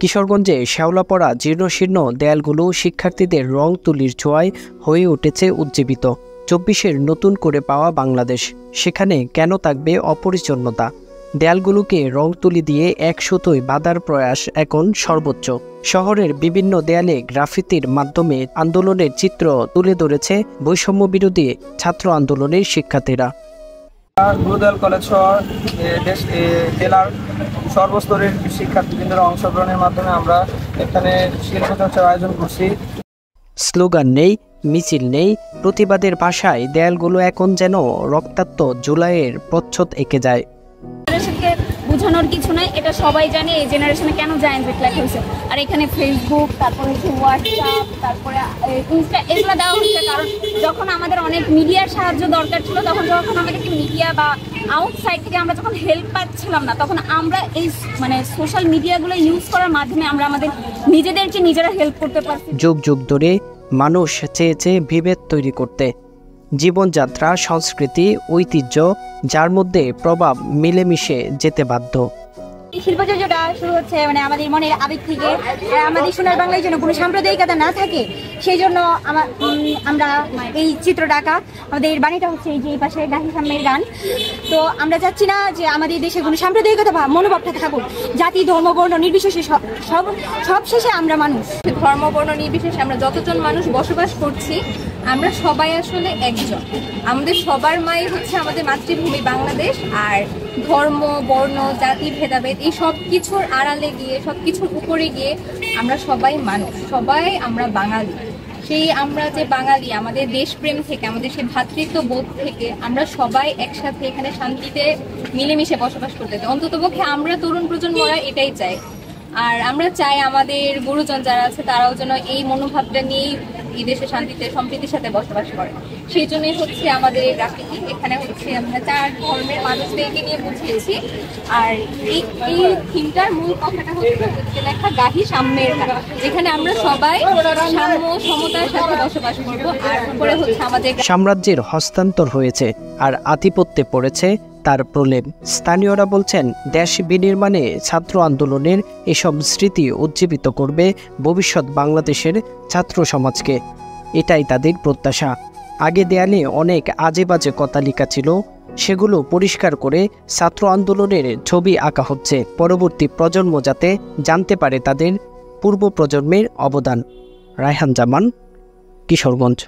কিশোরগঞ্জে শ্যাওলাপড়া জীর্ণশীর্ণ দেয়ালগুলো শিক্ষার্থীদের রং তুলির ছোঁয়ায় হয়ে উঠেছে উজ্জীবিত। ২৪-এর নতুন করে পাওয়া বাংলাদেশ, সেখানে কেন থাকবে অপরিচ্ছন্নতা? দেয়ালগুলোকে রং তুলি দিয়ে এক সুতোয় বাঁধার প্রয়াস এখন সর্বোচ্চ। শহরের বিভিন্ন দেয়ালে গ্রাফিতির মাধ্যমে আন্দোলনের চিত্র তুলে ধরেছে বৈষম্য বিরোধী ছাত্র আন্দোলনের শিক্ষার্থীরা। গুরুদয়াল কলেজ শহর জেলার সর্বস্তরের শিক্ষার্থীদের অংশগ্রহণের মাধ্যমে আমরা এখানে শিল্পচর্চার আয়োজন করছি। স্লোগান নেই, মিছিল নেই, প্রতিবাদের ভাষায় দেয়ালগুলো এখন যেন রক্তাক্ত জুলাইয়ের প্রচ্ছদ এঁকে যায়। বোঝানোর কিছু নাই, এটা সবাই জানে এই জেনারেশনে কেন জায়ান্ট লেখা হয়েছে। আর এখানে ফেসবুক, তারপরে হোয়াটসঅ্যাপ, তারপরে ইনস্টা, এগুলো দেওয়া হচ্ছে কারণ যখন আমাদের অনেক মিডিয়ার সাহায্য দরকার ছিল, তখন আমাদেরকে মিডিয়া বা আউটসাইড থেকে আমরা যখন হেল্প পাচ্ছিলাম না, তখন আমরা এই সোশ্যাল মিডিয়াগুলো ইউজ করার মাধ্যমে আমরা আমাদের নিজেদেরকে নিজেরা হেল্প করতে পারছি। যুগ যুগ ধরে মানুষ চেয়েছে বিভেদ তৈরি করতে, জীবনযাত্রা, সংস্কৃতি, ঐতিহ্য যার মধ্যে প্রভাব মিলেমিশে যেতে বাধ্য। শিল্পচর্চাটা শুরু হচ্ছে আমাদের মনের আবেগ থেকে। আমাদের সোনার বাংলায় যেন কোনো সাম্প্রদায়িকতা না থাকে, সেই জন্য আমরা এই চিত্রটা আঁকা। আমাদের বাণীটা হচ্ছে এই যে এই পাশে গাহি সাম্যের গান। তো আমরা চাচ্ছি না যে আমাদের দেশে কোনো সাম্প্রদায়িকতা বা মনোভাবটা থাকুক। জাতি, ধর্ম, বর্ণ নির্বিশেষে সব শেষে আমরা মানুষ। ধর্ম, বর্ণ নির্বিশেষে আমরা যতজন মানুষ বসবাস করছি, আমরা সবাই আসলে একজন। আমাদের সবার মাই হচ্ছে আমাদের মাতৃভূমি বাংলাদেশ। আর ধর্ম, বর্ণ, জাতি, ভেদাভেদ এই সব কিছুর আড়ালে গিয়ে, সব কিছুর উপরে গিয়ে আমরা সবাই মানুষ, সবাই আমরা বাঙালি। সেই আমরা যে বাঙালি, আমাদের দেশপ্রেম থেকে, আমাদের সেই ভ্রাতৃত্ব বোধ থেকে আমরা সবাই একসাথে এখানে শান্তিতে মিলেমিশে বসবাস করতে চাই। অন্ততপক্ষে আমরা তরুণ প্রজন্মরা এটাই চাই। আর আমরা চাই আমাদের গুরুজন যারা আছে তারাও যেন এই মনোভাবটা নিয়েই এই দেশে শান্তিতে সম্প্রীতির সাথে বসবাস করে। সেই জন্যই হচ্ছে আমাদের এই গ্রাফিতি। এখানে হচ্ছে আমরা 4 ধর্মের মানুষদেরকে নিয়ে বুঝিয়েছি। আর এই থিমটার মূল কথাটা হচ্ছে লেখা গাহি সাম্যের গান, যেখানে আমরা সবাই সাম্য সমতার সাথে বসবাস করবো। আর উপরে হচ্ছে আমাদের সাম্রাজ্যের হস্তান্তর হয়েছে আর আধিপত্যে পড়েছে তার প্রলেপ। স্থানীয়রা বলছেন, দেশ বিনির্মাণে ছাত্র আন্দোলনের এসব স্মৃতি উজ্জীবিত করবে ভবিষ্যৎ বাংলাদেশের ছাত্র সমাজকে। এটাই তাদের প্রত্যাশা। আগে দেয়ালে অনেক আজে বাজে কথা লেখা ছিল, সেগুলো পরিষ্কার করে ছাত্র আন্দোলনের ছবি আঁকা হচ্ছে, পরবর্তী প্রজন্ম যাতে জানতে পারে তাদের পূর্ব প্রজন্মের অবদান। রায়হান জামান, কিশোরগঞ্জ।